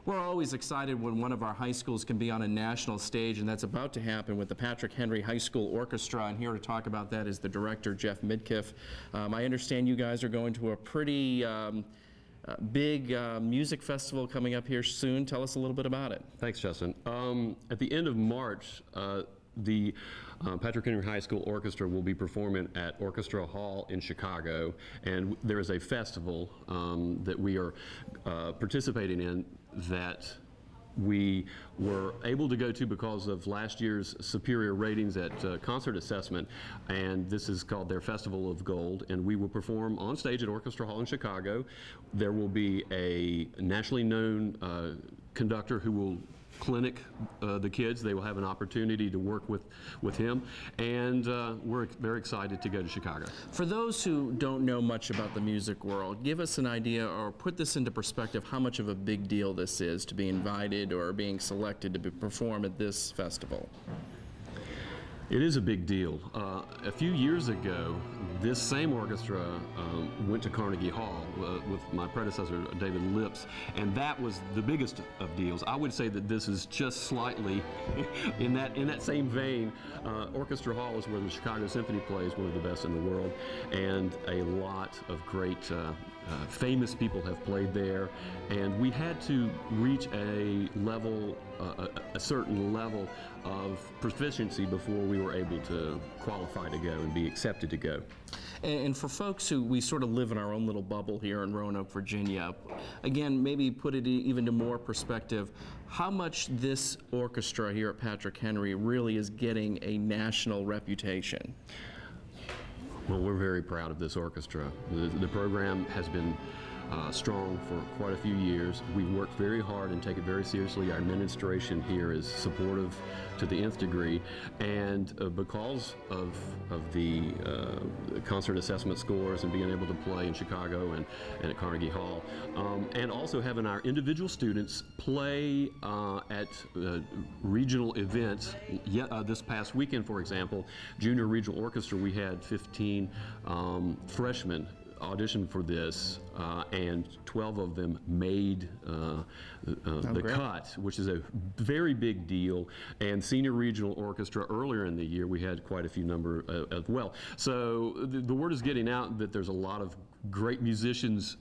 We're always excited when one of our high schools can be on a national stage, and that's about to happen with the Patrick Henry High School Orchestra. And here to talk about that is the director, Jeff Midkiff. I understand you guys are going to a pretty big music festival coming up here soon. Tell us a little bit about it. Thanks, Justin. At the end of March, the Patrick Henry High School Orchestra will be performing at Orchestra Hall in Chicago, and there is a festival that we are participating in that we were able to go to because of last year's superior ratings at concert assessment, and this is called their Festival of Gold, and we will perform on stage at Orchestra Hall in Chicago. There will be a nationally known conductor who will clinic the kids. They will have an opportunity to work with him, and we're very excited to go to Chicago. For those who don't know much about the music world, give us an idea or put this into perspective how much of a big deal this is to be invited or being selected to perform at this festival. It is a big deal. A few years ago, this same orchestra went to Carnegie Hall with my predecessor, David Lips, and that was the biggest of deals. I would say that this is just slightly in that same vein. Orchestra Hall is where the Chicago Symphony plays, one of the best in the world, and a lot of great famous people have played there, and we had to reach a level, a certain level of proficiency before we were able to qualify to go and be accepted to go. And for folks who we sort of live in our own little bubble here in Roanoke, Virginia, again, maybe put it even to more perspective, how much this orchestra here at Patrick Henry really is getting a national reputation? Well, we're very proud of this orchestra. The program has been strong for quite a few years. We work very hard and take it very seriously. Our administration here is supportive to the nth degree, and because of the concert assessment scores and being able to play in Chicago and at Carnegie Hall, and also having our individual students play at regional events. This past weekend, for example, Junior Regional Orchestra, we had 15 freshmen auditioned for this, and 12 of them made the cut, which is a very big deal. And Senior Regional Orchestra, earlier in the year, we had quite a few number as well. So the word is getting out that there's a lot of great musicians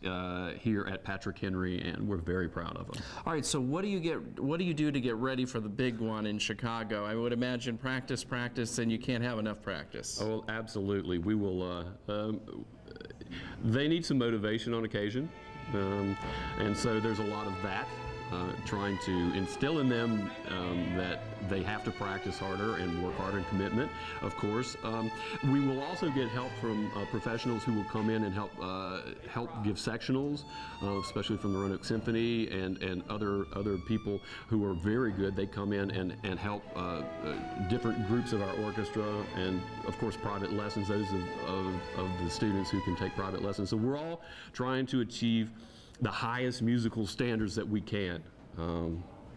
here at Patrick Henry, and we're very proud of them. All right, so what do you do to get ready for the big one in Chicago? I would imagine practice, and you can't have enough practice. Oh, absolutely. We will. They need some motivation on occasion, and so there's a lot of that, trying to instill in them that they have to practice harder and work harder in commitment, of course. We will also get help from professionals who will come in and help give sectionals, especially from the Roanoke Symphony and other people who are very good. They come in and help different groups of our orchestra, and of course private lessons, those of the students who can take private lessons. So we're all trying to achieve the highest musical standards that we can.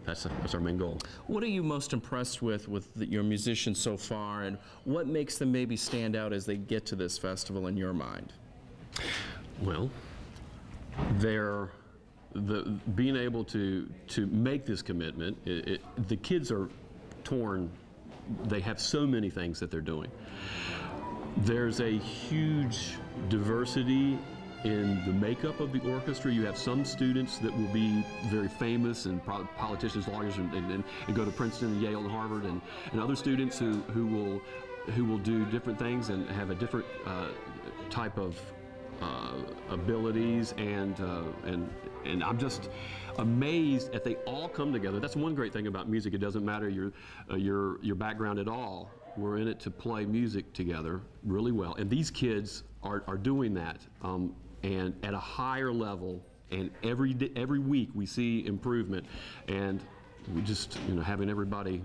That's our main goal. What are you most impressed with your musicians so far, and what makes them maybe stand out as they get to this festival in your mind? Well, being able to make this commitment. The kids are torn. They have so many things that they're doing. There's a huge diversity in the makeup of the orchestra. You have some students that will be very famous and politicians, lawyers, and go to Princeton and Yale and Harvard, and other students who will do different things and have a different type of abilities, and I'm just amazed that they all come together. That's one great thing about music. It doesn't matter your background at all. We're in it to play music together really well, and these kids are doing that, and at a higher level. And every week we see improvement, and we just having everybody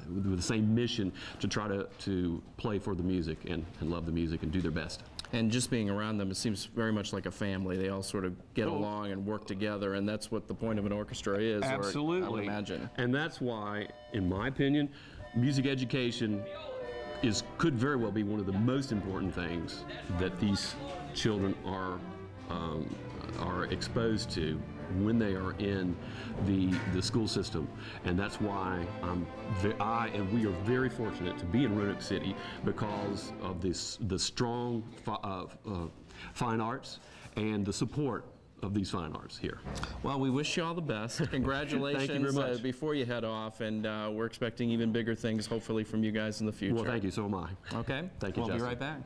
with the same mission to try to play for the music and love the music and do their best. And just being around them, it seems very much like a family. They all sort of get along and work together, and that's what the point of an orchestra is. Absolutely. I would imagine. And that's why, in my opinion, music education could very well be one of the most important things that these children are exposed to when they are in the school system. And that's why I and we are very fortunate to be in Roanoke City because of the strong fine arts and the support of these fine arts here. Well, we wish you all the best. Congratulations. Thank you very much. Before you head off, and we're expecting even bigger things, hopefully, from you guys in the future. Well, thank you, so am I. Okay? Thank you, We'll be Justin. right back.